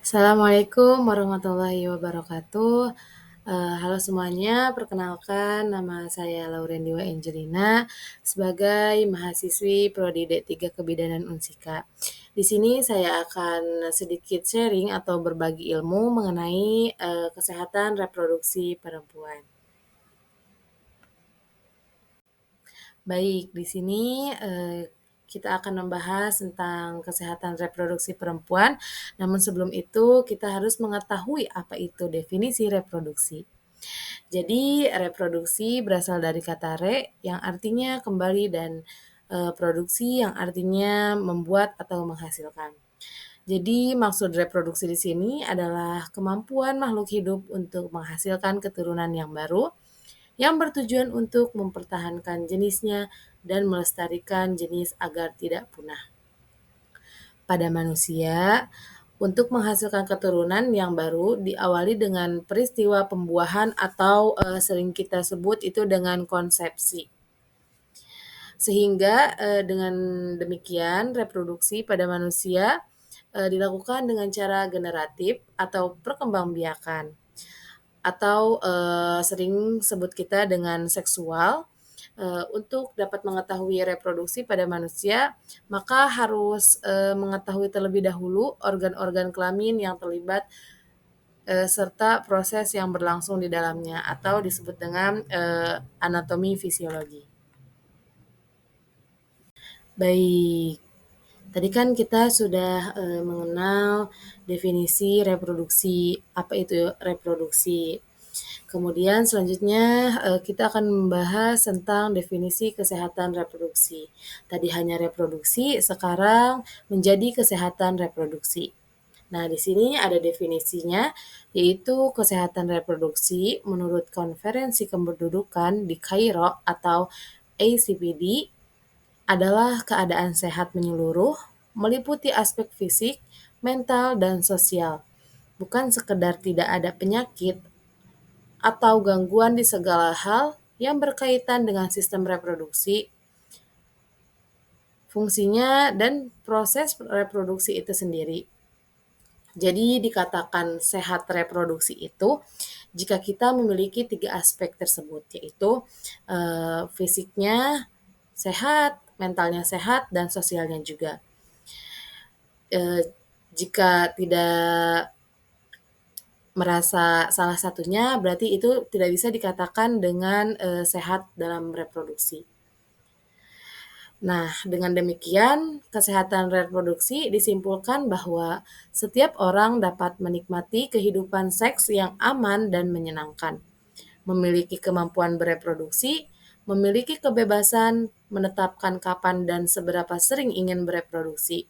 Assalamualaikum warahmatullahi wabarakatuh. Halo semuanya, perkenalkan nama saya Lauren Dewa Angelina sebagai mahasiswi Prodi D3 Kebidanan Unsika. Di sini saya akan sedikit sharing atau berbagi ilmu mengenai kesehatan reproduksi perempuan. Baik, di sini kita akan membahas tentang kesehatan reproduksi perempuan. Namun sebelum itu kita harus mengetahui apa itu definisi reproduksi. Jadi reproduksi berasal dari kata re yang artinya kembali dan produksi yang artinya membuat atau menghasilkan. Jadi maksud reproduksi di sini adalah kemampuan makhluk hidup untuk menghasilkan keturunan yang baru yang bertujuan untuk mempertahankan jenisnya dan melestarikan jenis agar tidak punah. Pada manusia, untuk menghasilkan keturunan yang baru diawali dengan peristiwa pembuahan atau sering kita sebut itu dengan konsepsi. Sehingga dengan demikian reproduksi pada manusia dilakukan dengan cara generatif atau perkembangbiakan atau sering sebut kita dengan seksual. Untuk dapat mengetahui reproduksi pada manusia, maka harus mengetahui terlebih dahulu organ-organ kelamin yang terlibat serta proses yang berlangsung di dalamnya atau disebut dengan anatomi fisiologi. Baik, tadi kan kita sudah mengenal definisi reproduksi, apa itu reproduksi. Kemudian selanjutnya kita akan membahas tentang definisi kesehatan reproduksi. Tadi hanya reproduksi, sekarang menjadi kesehatan reproduksi. Nah, di sini ada definisinya, yaitu kesehatan reproduksi menurut Konferensi Kependudukan di Kairo atau ACPD adalah keadaan sehat menyeluruh, meliputi aspek fisik, mental, dan sosial. Bukan sekedar tidak ada penyakit atau gangguan di segala hal yang berkaitan dengan sistem reproduksi, fungsinya, dan proses reproduksi itu sendiri. Jadi dikatakan sehat reproduksi itu jika kita memiliki 3 aspek tersebut, yaitu fisiknya sehat, mentalnya sehat, dan sosialnya juga. Jika tidak merasa salah satunya, berarti itu tidak bisa dikatakan dengan sehat dalam reproduksi. Nah, dengan demikian, kesehatan reproduksi disimpulkan bahwa setiap orang dapat menikmati kehidupan seks yang aman dan menyenangkan, memiliki kemampuan bereproduksi, memiliki kebebasan menetapkan kapan dan seberapa sering ingin bereproduksi.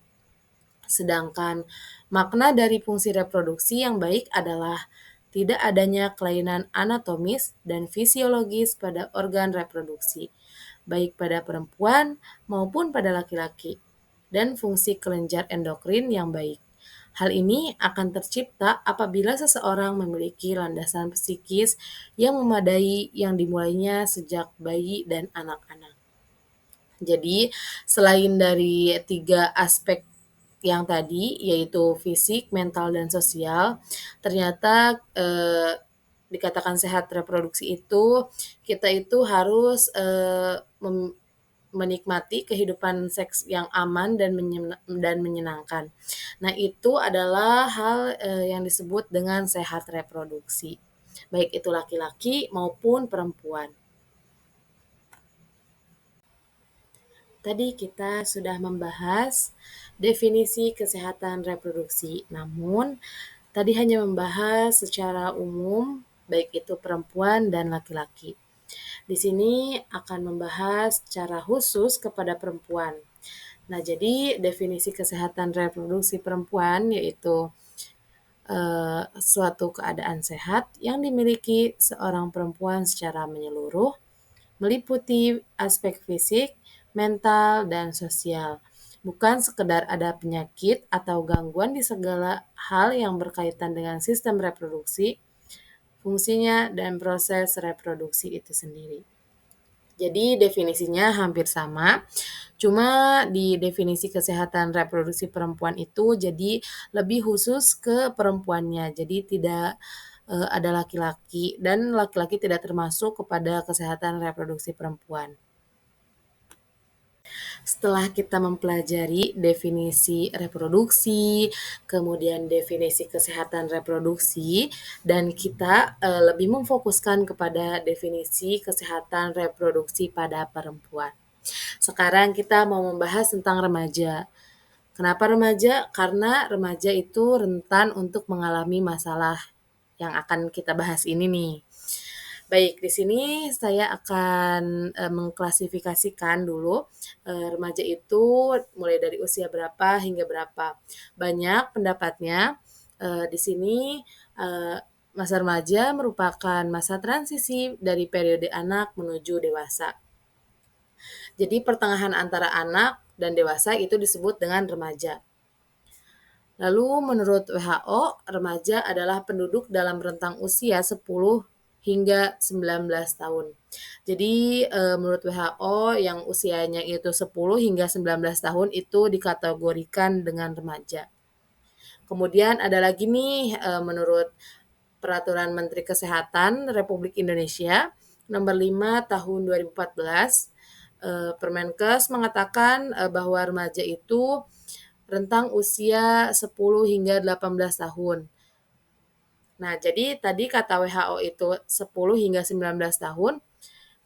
Sedangkan makna dari fungsi reproduksi yang baik adalah tidak adanya kelainan anatomis dan fisiologis pada organ reproduksi, baik pada perempuan maupun pada laki-laki, dan fungsi kelenjar endokrin yang baik. Hal ini akan tercipta apabila seseorang memiliki landasan psikis yang memadai yang dimulainya sejak bayi dan anak-anak. Jadi, selain dari 3 aspek yang tadi, yaitu fisik, mental, dan sosial, ternyata dikatakan sehat reproduksi itu, kita itu harus menikmati kehidupan seks yang aman dan menyenangkan. Nah, itu adalah hal yang disebut dengan sehat reproduksi, baik itu laki-laki maupun perempuan. Tadi kita sudah membahas definisi kesehatan reproduksi, namun tadi hanya membahas secara umum, baik itu perempuan dan laki-laki. Di sini akan membahas secara khusus kepada perempuan. Nah, jadi definisi kesehatan reproduksi perempuan yaitu suatu keadaan sehat yang dimiliki seorang perempuan secara menyeluruh, meliputi aspek fisik, mental, dan sosial. Bukan sekedar ada penyakit atau gangguan di segala hal yang berkaitan dengan sistem reproduksi, fungsinya, dan proses reproduksi itu sendiri. Jadi definisinya hampir sama, cuma di definisi kesehatan reproduksi perempuan itu jadi lebih khusus ke perempuannya. Jadi tidak, ada laki-laki dan laki-laki tidak termasuk kepada kesehatan reproduksi perempuan. Setelah kita mempelajari definisi reproduksi, kemudian definisi kesehatan reproduksi, dan kita lebih memfokuskan kepada definisi kesehatan reproduksi pada perempuan. Sekarang kita mau membahas tentang remaja. Kenapa remaja? Karena remaja itu rentan untuk mengalami masalah yang akan kita bahas ini nih. Baik, di sini saya akan, mengklasifikasikan dulu, remaja itu mulai dari usia berapa hingga berapa. Banyak pendapatnya, di sini, eee, masa remaja merupakan masa transisi dari periode anak menuju dewasa. Jadi pertengahan antara anak dan dewasa itu disebut dengan remaja. Lalu menurut WHO, remaja adalah penduduk dalam rentang usia 10 hingga 19 tahun. Jadi, menurut WHO yang usianya itu 10 hingga 19 tahun itu dikategorikan dengan remaja. Kemudian ada lagi nih, menurut Peraturan Menteri Kesehatan Republik Indonesia Nomor 5 Tahun 2014, Permenkes mengatakan, bahwa remaja itu rentang usia 10 hingga 18 tahun. Nah, jadi tadi kata WHO itu 10 hingga 19 tahun,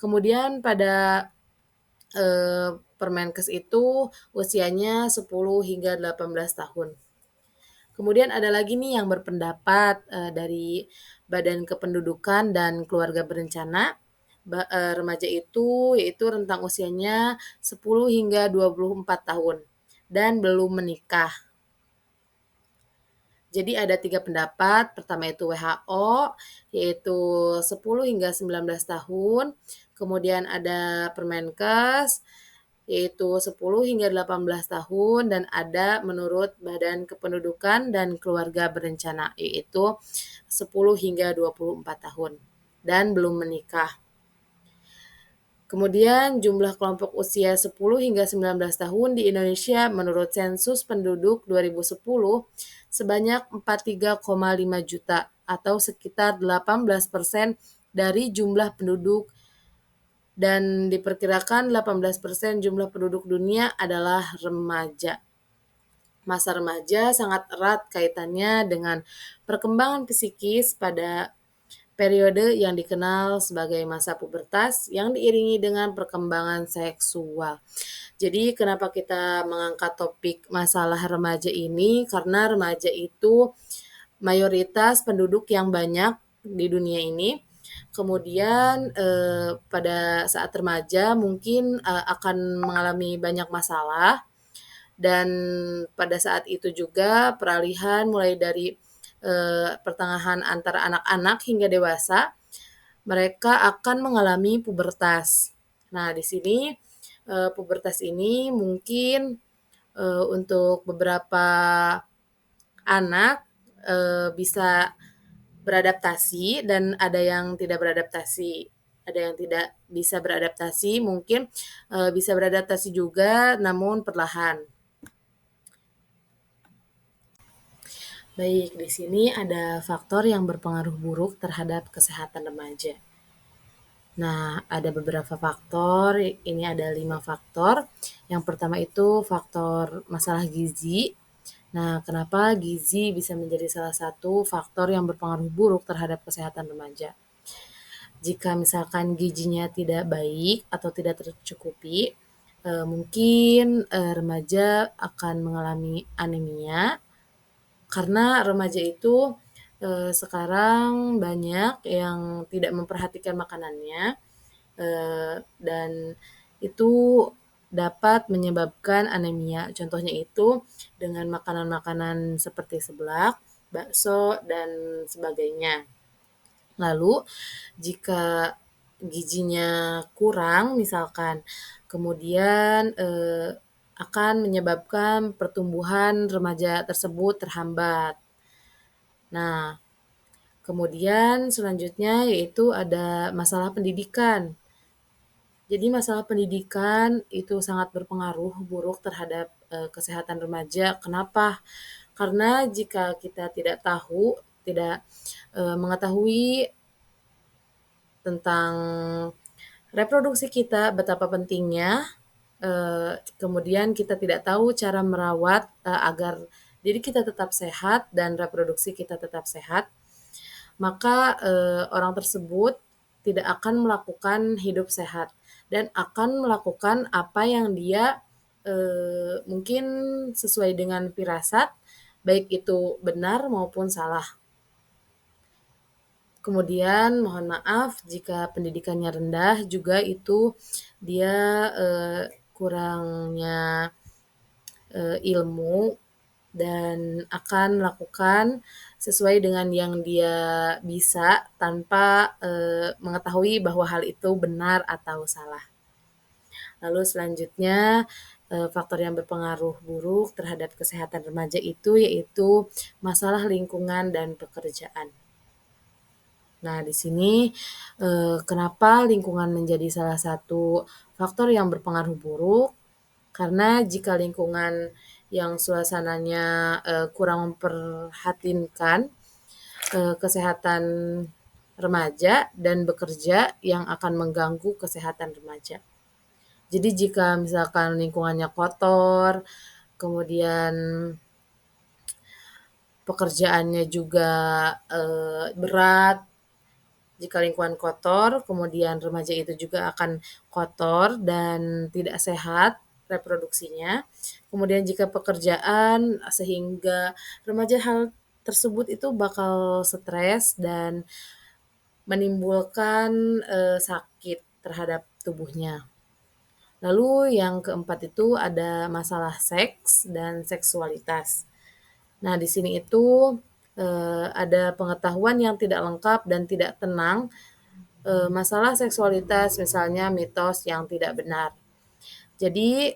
kemudian pada, Permenkes itu usianya 10 hingga 18 tahun. Kemudian ada lagi nih yang berpendapat, dari Badan Kependudukan dan Keluarga Berencana, remaja itu yaitu rentang usianya 10 hingga 24 tahun dan belum menikah. Jadi ada 3 pendapat, pertama itu WHO, yaitu 10 hingga 19 tahun, kemudian ada Permenkes, yaitu 10 hingga 18 tahun, dan ada menurut Badan Kependudukan dan Keluarga Berencana, yaitu 10 hingga 24 tahun, dan belum menikah. Kemudian jumlah kelompok usia 10 hingga 19 tahun di Indonesia menurut Sensus Penduduk 2010 sebanyak 43,5 juta atau sekitar 18% dari jumlah penduduk, dan diperkirakan 18% jumlah penduduk dunia adalah remaja. Masa remaja sangat erat kaitannya dengan perkembangan psikis pada periode yang dikenal sebagai masa pubertas yang diiringi dengan perkembangan seksual. Jadi kenapa kita mengangkat topik masalah remaja ini? Karena remaja itu mayoritas penduduk yang banyak di dunia ini. Kemudian, pada saat remaja mungkin, akan mengalami banyak masalah, dan pada saat itu juga peralihan mulai dari, pertengahan antara anak-anak hingga dewasa, mereka akan mengalami pubertas. Nah, di sini, pubertas ini mungkin, untuk beberapa anak, bisa beradaptasi dan ada yang tidak beradaptasi. Ada yang tidak bisa beradaptasi, mungkin, bisa beradaptasi juga namun perlahan. Baik, di sini ada faktor yang berpengaruh buruk terhadap kesehatan remaja. Nah, ada beberapa faktor, ini ada 5 faktor. Yang pertama itu faktor masalah gizi. Nah, kenapa gizi bisa menjadi salah satu faktor yang berpengaruh buruk terhadap kesehatan remaja? Jika misalkan gizinya tidak baik atau tidak tercukupi, mungkin, remaja akan mengalami anemia, karena remaja itu, sekarang banyak yang tidak memperhatikan makanannya, dan itu dapat menyebabkan anemia. Contohnya itu dengan makanan-makanan seperti seblak, bakso, dan sebagainya. Lalu jika gizinya kurang misalkan, kemudian, akan menyebabkan pertumbuhan remaja tersebut terhambat. Nah, kemudian selanjutnya yaitu ada masalah pendidikan. Jadi masalah pendidikan itu sangat berpengaruh buruk terhadap, kesehatan remaja. Kenapa? Karena jika kita tidak tahu, tidak, mengetahui tentang reproduksi kita, betapa pentingnya, kemudian kita tidak tahu cara merawat, agar diri kita tetap sehat dan reproduksi kita tetap sehat, maka, orang tersebut tidak akan melakukan hidup sehat dan akan melakukan apa yang dia, mungkin sesuai dengan firasat, baik itu benar maupun salah. Kemudian mohon maaf jika pendidikannya rendah juga itu dia, kurangnya, ilmu dan akan melakukan sesuai dengan yang dia bisa tanpa, mengetahui bahwa hal itu benar atau salah. Lalu selanjutnya, faktor yang berpengaruh buruk terhadap kesehatan remaja itu yaitu masalah lingkungan dan pekerjaan. Nah, di sini, kenapa lingkungan menjadi salah satu faktor yang berpengaruh buruk, karena jika lingkungan yang suasananya, kurang memperhatinkan, kesehatan remaja dan bekerja yang akan mengganggu kesehatan remaja. Jadi jika misalkan lingkungannya kotor, kemudian pekerjaannya juga, berat, jika lingkungan kotor, kemudian remaja itu juga akan kotor dan tidak sehat reproduksinya. Kemudian jika pekerjaan, sehingga remaja hal tersebut itu bakal stres dan menimbulkan, sakit terhadap tubuhnya. Lalu yang keempat itu ada masalah seks dan seksualitas. Nah, di sini itu, ada pengetahuan yang tidak lengkap dan tidak tenang, masalah seksualitas, misalnya mitos yang tidak benar. Jadi,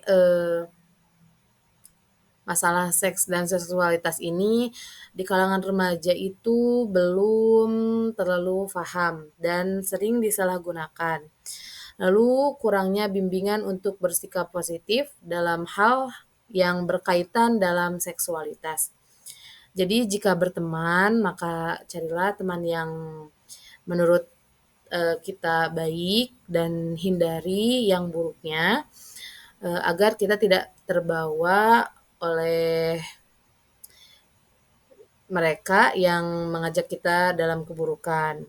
masalah seks dan seksualitas ini di kalangan remaja itu belum terlalu paham dan sering disalahgunakan. Lalu kurangnya bimbingan untuk bersikap positif dalam hal yang berkaitan dalam seksualitas. Jadi jika berteman, maka carilah teman yang menurut, kita baik dan hindari yang buruknya, agar kita tidak terbawa oleh mereka yang mengajak kita dalam keburukan.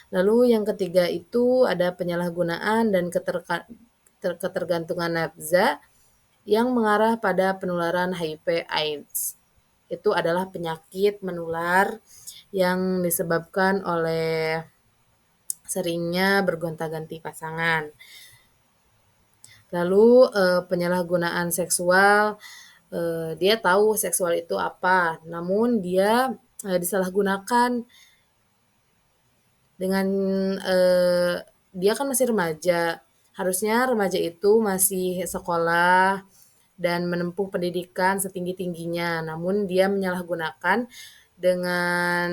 Lalu yang ketiga itu ada penyalahgunaan dan ketergantungan nafza yang mengarah pada penularan HIV/AIDS. Itu adalah penyakit menular yang disebabkan oleh seringnya bergonta-ganti pasangan. Lalu, penyalahgunaan seksual, dia tahu seksual itu apa, namun dia, disalahgunakan dengan, dia kan masih remaja, harusnya remaja itu masih sekolah dan menempuh pendidikan setinggi-tingginya, namun dia menyalahgunakan dengan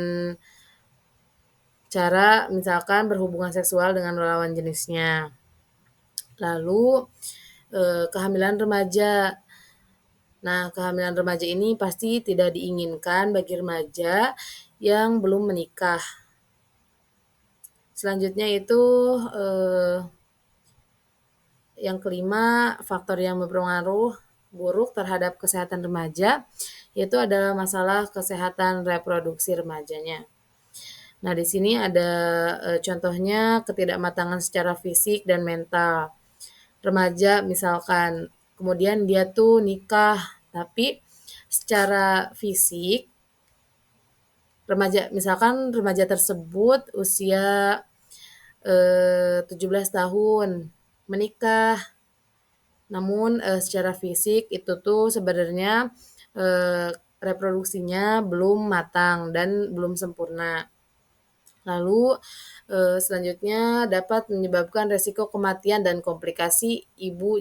cara misalkan berhubungan seksual dengan lawan jenisnya. Lalu, kehamilan remaja. Nah, kehamilan remaja ini pasti tidak diinginkan bagi remaja yang belum menikah. Selanjutnya itu, yang kelima, faktor yang berpengaruh buruk terhadap kesehatan remaja, yaitu adalah masalah kesehatan reproduksi remajanya. Nah, di sini ada, contohnya ketidakmatangan secara fisik dan mental. Remaja misalkan, kemudian dia tuh nikah, tapi secara fisik remaja tersebut usia, 17 tahun, menikah, namun, secara fisik itu tuh sebenarnya, reproduksinya belum matang dan belum sempurna. Lalu, selanjutnya dapat menyebabkan resiko kematian dan komplikasi ibu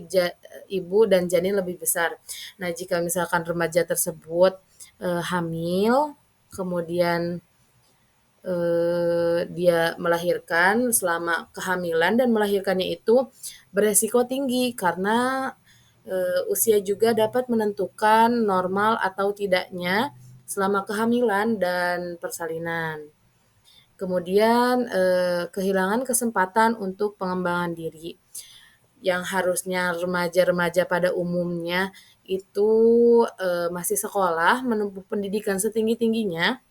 dan janin lebih besar. Nah, jika misalkan remaja tersebut, hamil, kemudian dia melahirkan selama kehamilan dan melahirkannya itu beresiko tinggi karena, usia juga dapat menentukan normal atau tidaknya selama kehamilan dan persalinan. Kemudian, kehilangan kesempatan untuk pengembangan diri. Yang harusnya remaja-remaja pada umumnya itu, masih sekolah, menempuh pendidikan setinggi-tingginya,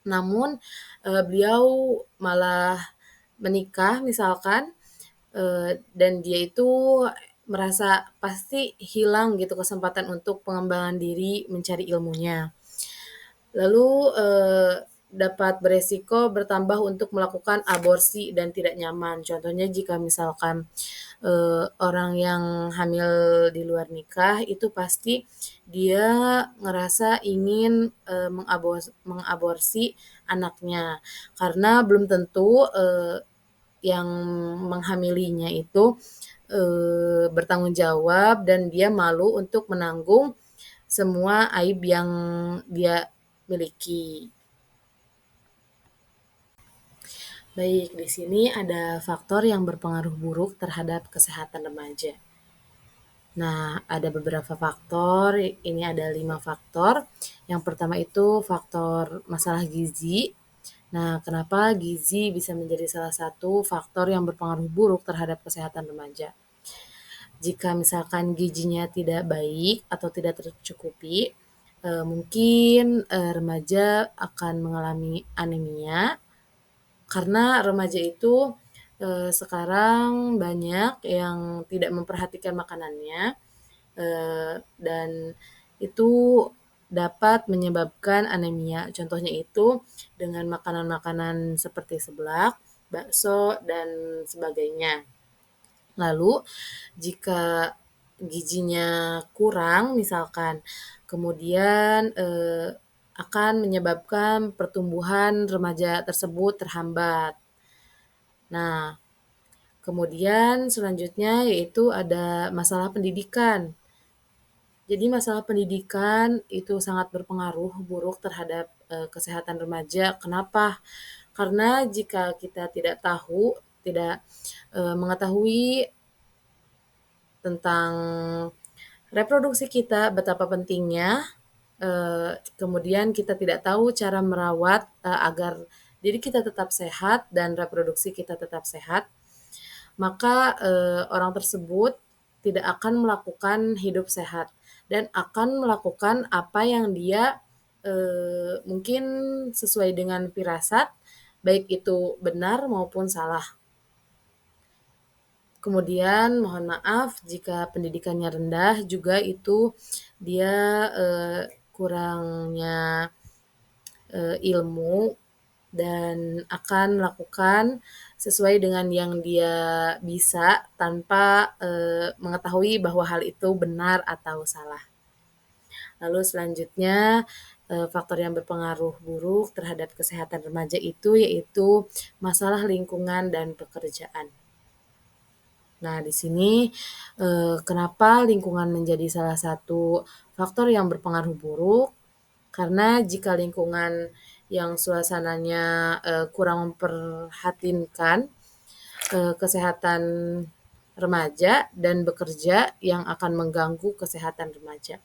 namun, beliau malah menikah misalkan, dan dia itu merasa pasti hilang gitu kesempatan untuk pengembangan diri, mencari ilmunya. Lalu, dapat beresiko bertambah untuk melakukan aborsi dan tidak nyaman. Contohnya jika misalkan, orang yang hamil di luar nikah itu pasti dia ngerasa ingin, mengaborsi anaknya. Karena belum tentu, yang menghamilinya itu, bertanggung jawab dan dia malu untuk menanggung semua aib yang dia miliki. Baik, di sini ada faktor yang berpengaruh buruk terhadap kesehatan remaja. Nah, ada beberapa faktor, ini ada 5 faktor. Yang pertama itu faktor masalah gizi. Nah, kenapa gizi bisa menjadi salah satu faktor yang berpengaruh buruk terhadap kesehatan remaja? Jika misalkan gizinya tidak baik atau tidak tercukupi, mungkin, remaja akan mengalami anemia karena remaja itu, sekarang banyak yang tidak memperhatikan makanannya, dan itu dapat menyebabkan anemia. Contohnya itu dengan makanan-makanan seperti seblak, bakso, dan sebagainya. Lalu jika gizinya kurang misalkan, kemudian, akan menyebabkan pertumbuhan remaja tersebut terhambat. Nah, kemudian selanjutnya yaitu ada masalah pendidikan. Jadi masalah pendidikan itu sangat berpengaruh buruk terhadap, kesehatan remaja. Kenapa? Karena jika kita tidak tahu, tidak, mengetahui tentang reproduksi kita, betapa pentingnya, kemudian kita tidak tahu cara merawat, agar diri kita tetap sehat dan reproduksi kita tetap sehat, maka, orang tersebut tidak akan melakukan hidup sehat dan akan melakukan apa yang dia, mungkin sesuai dengan firasat, baik itu benar maupun salah. Kemudian mohon maaf jika pendidikannya rendah juga itu dia, kurangnya, ilmu dan akan melakukan sesuai dengan yang dia bisa tanpa, mengetahui bahwa hal itu benar atau salah. Lalu selanjutnya, faktor yang berpengaruh buruk terhadap kesehatan remaja itu yaitu masalah lingkungan dan pekerjaan. Nah, di sini, kenapa lingkungan menjadi salah satu faktor yang berpengaruh buruk, karena jika lingkungan yang suasananya, kurang memperhatinkan, kesehatan remaja dan bekerja yang akan mengganggu kesehatan remaja.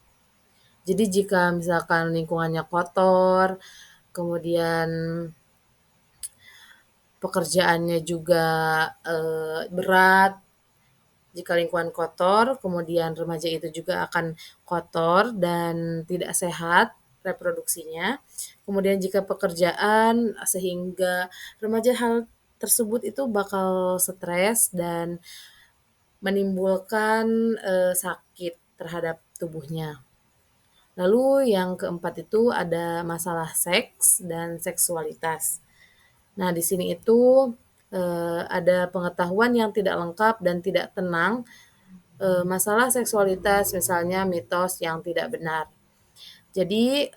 Jadi jika misalkan lingkungannya kotor, kemudian pekerjaannya juga, berat, jika lingkungan kotor, kemudian remaja itu juga akan kotor dan tidak sehat reproduksinya. Kemudian jika pekerjaan, sehingga remaja hal tersebut itu bakal stres dan menimbulkan, sakit terhadap tubuhnya. Lalu yang keempat itu ada masalah seks dan seksualitas. Nah, di sini itu, ada pengetahuan yang tidak lengkap dan tidak tenang, masalah seksualitas, misalnya mitos yang tidak benar. Jadi,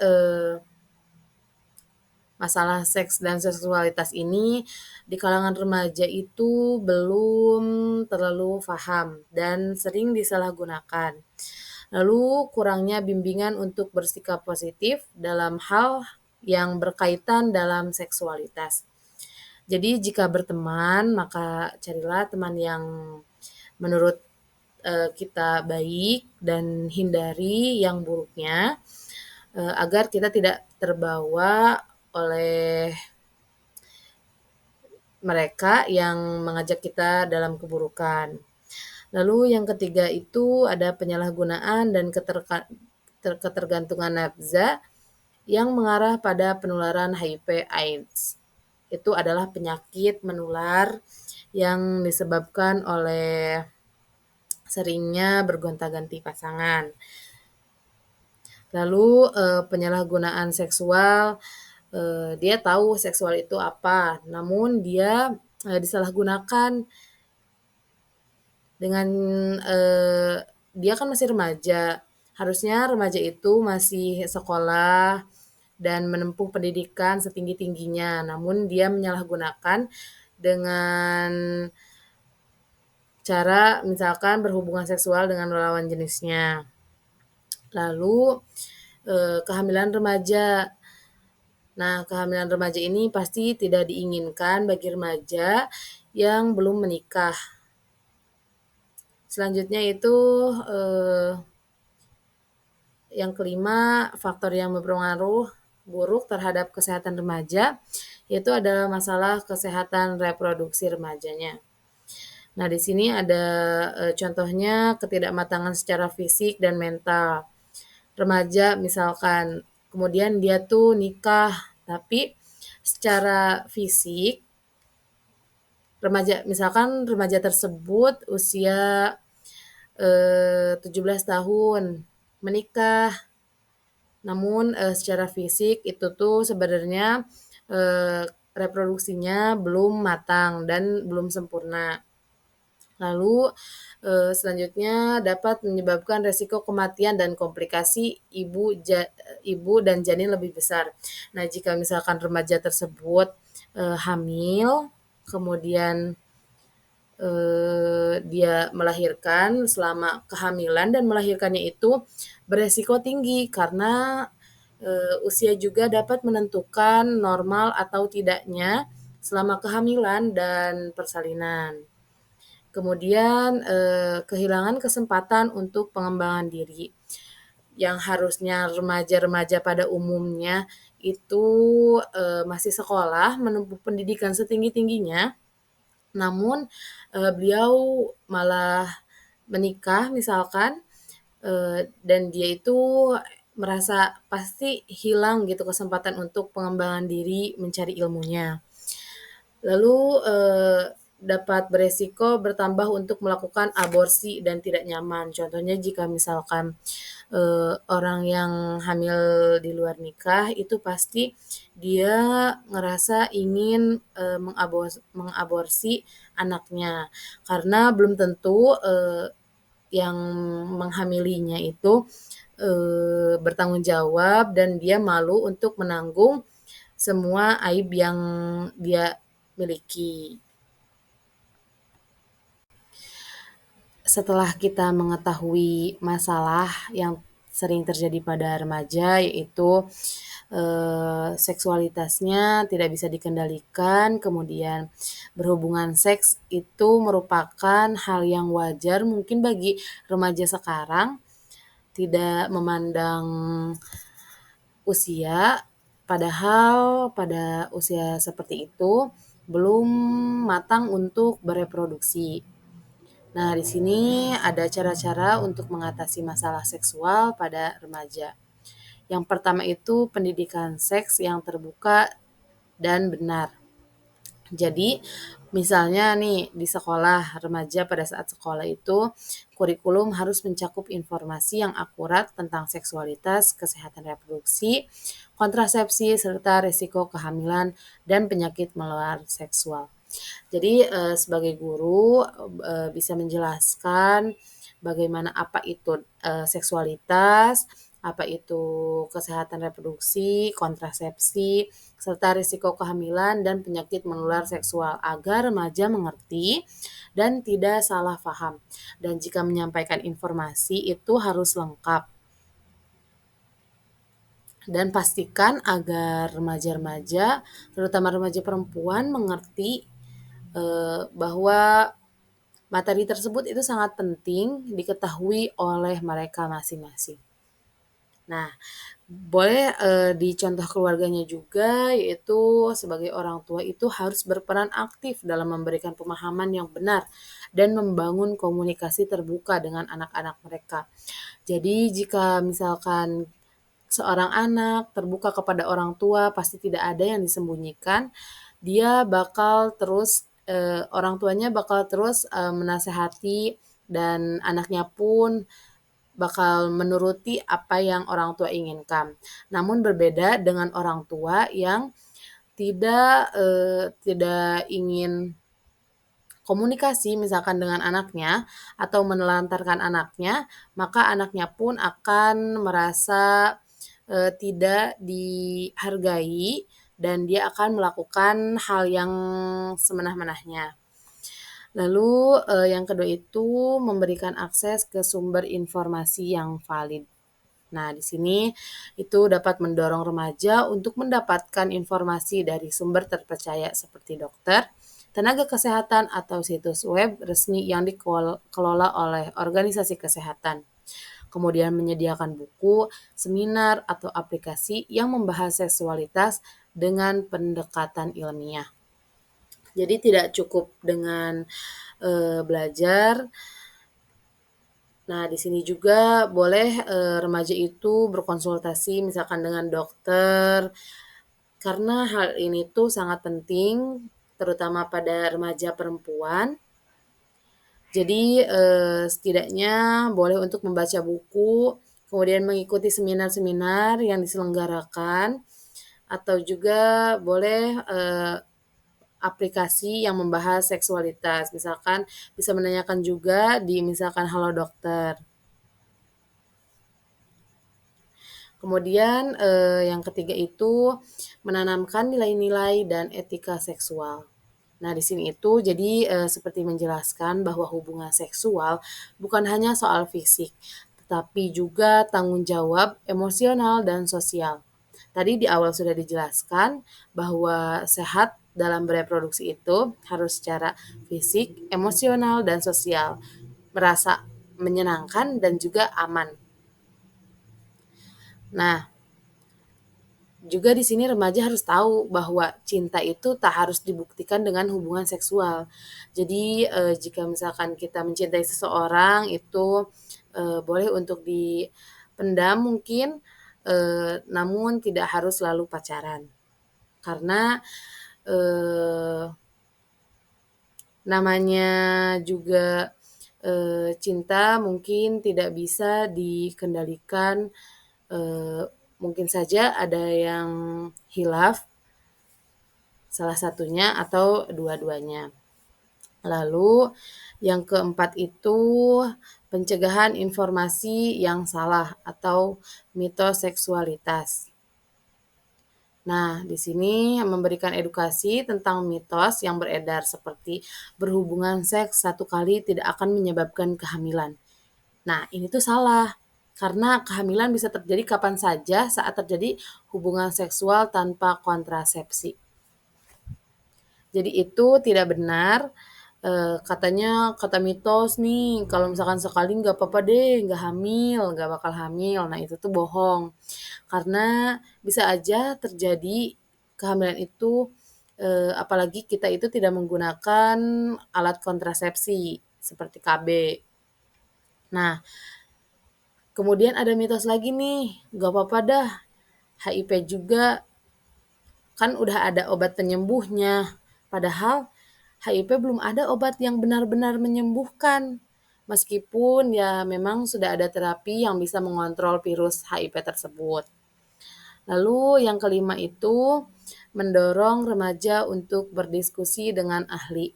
masalah seks dan seksualitas ini di kalangan remaja itu belum terlalu paham dan sering disalahgunakan. Lalu kurangnya bimbingan untuk bersikap positif dalam hal yang berkaitan dalam seksualitas. Jadi jika berteman, maka carilah teman yang menurut kita baik dan hindari yang buruknya, agar kita tidak terbawa oleh mereka yang mengajak kita dalam keburukan. Lalu yang ketiga itu ada penyalahgunaan dan ketergantungan nafza yang mengarah pada penularan HIV/AIDS. Itu adalah penyakit menular yang disebabkan oleh seringnya bergonta-ganti pasangan. Lalu penyalahgunaan seksual, dia tahu seksual itu apa, namun dia disalahgunakan dengan dia kan masih remaja. Harusnya remaja itu masih sekolah dan menempuh pendidikan setinggi-tingginya, namun dia menyalahgunakan dengan cara misalkan berhubungan seksual dengan lawan jenisnya. Lalu kehamilan remaja. Nah, kehamilan remaja ini pasti tidak diinginkan bagi remaja yang belum menikah. Selanjutnya itu yang kelima, faktor yang berpengaruh buruk terhadap kesehatan remaja yaitu adalah masalah kesehatan reproduksi remajanya. Nah, di sini ada contohnya ketidakmatangan secara fisik dan mental. Remaja misalkan, kemudian dia tuh nikah, tapi secara fisik remaja tersebut usia 17 tahun, menikah, namun secara fisik itu tuh sebenarnya reproduksinya belum matang dan belum sempurna. Lalu selanjutnya dapat menyebabkan resiko kematian dan komplikasi ibu dan janin lebih besar. Nah, jika misalkan remaja tersebut hamil, kemudian dia melahirkan, selama kehamilan dan melahirkannya itu beresiko tinggi karena usia juga dapat menentukan normal atau tidaknya selama kehamilan dan persalinan. Kemudian kehilangan kesempatan untuk pengembangan diri. Yang harusnya remaja-remaja pada umumnya itu masih sekolah, menempuh pendidikan setinggi-tingginya, namun beliau malah menikah misalkan, dan dia itu merasa pasti hilang gitu kesempatan untuk pengembangan diri, mencari ilmunya. Lalu dapat beresiko bertambah untuk melakukan aborsi dan tidak nyaman. Contohnya jika misalkan orang yang hamil di luar nikah itu pasti dia ngerasa ingin mengaborsi anaknya karena belum tentu yang menghamilinya itu bertanggung jawab dan dia malu untuk menanggung semua aib yang dia miliki. Setelah kita mengetahui masalah yang sering terjadi pada remaja, yaitu seksualitasnya tidak bisa dikendalikan, kemudian berhubungan seks itu merupakan hal yang wajar mungkin bagi remaja sekarang, tidak memandang usia, padahal pada usia seperti itu belum matang untuk bereproduksi. Nah, di sini ada cara-cara untuk mengatasi masalah seksual pada remaja. Yang pertama itu pendidikan seks yang terbuka dan benar. Jadi, misalnya nih di sekolah, remaja pada saat sekolah itu kurikulum harus mencakup informasi yang akurat tentang seksualitas, kesehatan reproduksi, kontrasepsi, serta risiko kehamilan dan penyakit menular seksual. Jadi sebagai guru bisa menjelaskan bagaimana apa itu seksualitas, apa itu kesehatan reproduksi, kontrasepsi, serta risiko kehamilan dan penyakit menular seksual agar remaja mengerti dan tidak salah paham. Dan jika menyampaikan informasi itu harus lengkap. dan pastikan agar remaja-remaja, terutama remaja perempuan mengerti, bahwa materi tersebut itu sangat penting diketahui oleh mereka masing-masing. Nah, boleh, dicontoh keluarganya juga, yaitu sebagai orang tua itu harus berperan aktif dalam memberikan pemahaman yang benar dan membangun komunikasi terbuka dengan anak-anak mereka. Jadi jika misalkan seorang anak terbuka kepada orang tua, pasti tidak ada yang disembunyikan, dia bakal terus, orang tuanya bakal terus, menasehati dan anaknya pun bakal menuruti apa yang orang tua inginkan. Namun berbeda dengan orang tua yang tidak ingin komunikasi misalkan dengan anaknya atau menelantarkan anaknya, maka anaknya pun akan merasa, tidak dihargai dan dia akan melakukan hal yang semenah-menahnya. Lalu, yang kedua itu memberikan akses ke sumber informasi yang valid. Nah, di sini itu dapat mendorong remaja untuk mendapatkan informasi dari sumber terpercaya seperti dokter, tenaga kesehatan, atau situs web resmi yang dikelola oleh organisasi kesehatan. Kemudian menyediakan buku, seminar, atau aplikasi yang membahas seksualitas dengan pendekatan ilmiah. Jadi tidak cukup dengan belajar. Nah, di sini juga boleh, remaja itu berkonsultasi misalkan dengan dokter, karena hal ini tuh sangat penting, terutama pada remaja perempuan. Jadi, setidaknya boleh untuk membaca buku, kemudian mengikuti seminar-seminar yang diselenggarakan, atau juga boleh, aplikasi yang membahas seksualitas. Misalkan bisa menanyakan juga di misalkan Halo Dokter. Kemudian, yang ketiga itu menanamkan nilai-nilai dan etika seksual. Nah, di sini itu jadi, seperti menjelaskan bahwa hubungan seksual bukan hanya soal fisik, tetapi juga tanggung jawab emosional dan sosial. Tadi di awal sudah dijelaskan bahwa sehat dalam bereproduksi itu harus secara fisik, emosional, dan sosial, merasa menyenangkan dan juga aman. Nah, juga di sini remaja harus tahu bahwa cinta itu tak harus dibuktikan dengan hubungan seksual. Jadi, jika misalkan kita mencintai seseorang itu, boleh untuk dipendam mungkin, namun tidak harus selalu pacaran. Karena, eee, namanya juga, cinta mungkin tidak bisa dikendalikan, eee, mungkin saja ada yang hilaf salah satunya atau dua-duanya. Lalu yang keempat itu pencegahan informasi yang salah atau mitos seksualitas. Nah, di sini memberikan edukasi tentang mitos yang beredar seperti berhubungan seks satu kali tidak akan menyebabkan kehamilan. Nah, ini tuh salah. Karena kehamilan bisa terjadi kapan saja saat terjadi hubungan seksual tanpa kontrasepsi. Jadi itu tidak benar, katanya kata mitos nih, kalau misalkan sekali nggak apa-apa deh, nggak hamil, nggak bakal hamil. Nah, itu tuh bohong. Karena bisa aja terjadi kehamilan itu, apalagi kita itu tidak menggunakan alat kontrasepsi seperti KB. Nah, kemudian ada mitos lagi nih, nggak apa-apa dah, HIV juga kan udah ada obat penyembuhnya. Padahal HIV belum ada obat yang benar-benar menyembuhkan. Meskipun ya memang sudah ada terapi yang bisa mengontrol virus HIV tersebut. Lalu yang kelima itu mendorong remaja untuk berdiskusi dengan ahli.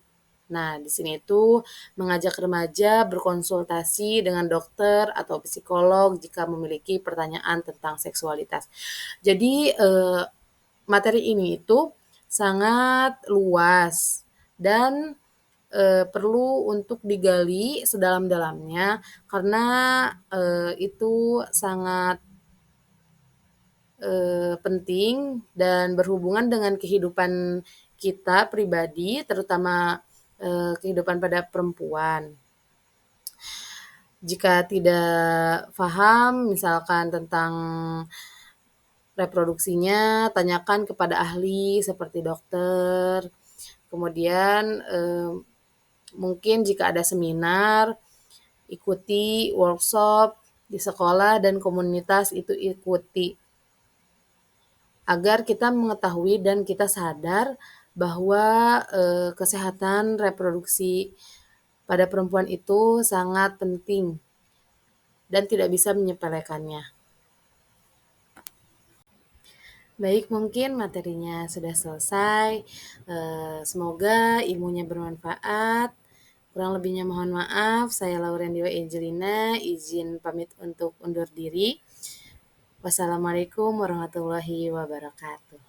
Nah, di sini itu mengajak remaja berkonsultasi dengan dokter atau psikolog jika memiliki pertanyaan tentang seksualitas. Jadi, materi ini itu sangat luas dan, perlu untuk digali sedalam-dalamnya karena, itu sangat penting dan berhubungan dengan kehidupan kita pribadi, terutama, kehidupan pada perempuan. Jika tidak paham misalkan tentang reproduksinya, tanyakan kepada ahli seperti dokter. Kemudian, mungkin jika ada seminar, ikuti workshop di sekolah dan komunitas itu ikuti. Agar kita mengetahui dan kita sadar bahwa, kesehatan reproduksi pada perempuan itu sangat penting dan tidak bisa menyepelekannya. Baik, mungkin materinya sudah selesai, semoga ilmunya bermanfaat. Kurang lebihnya mohon maaf, saya Lauren Dewa Angelina, izin pamit untuk undur diri. Wassalamualaikum warahmatullahi wabarakatuh.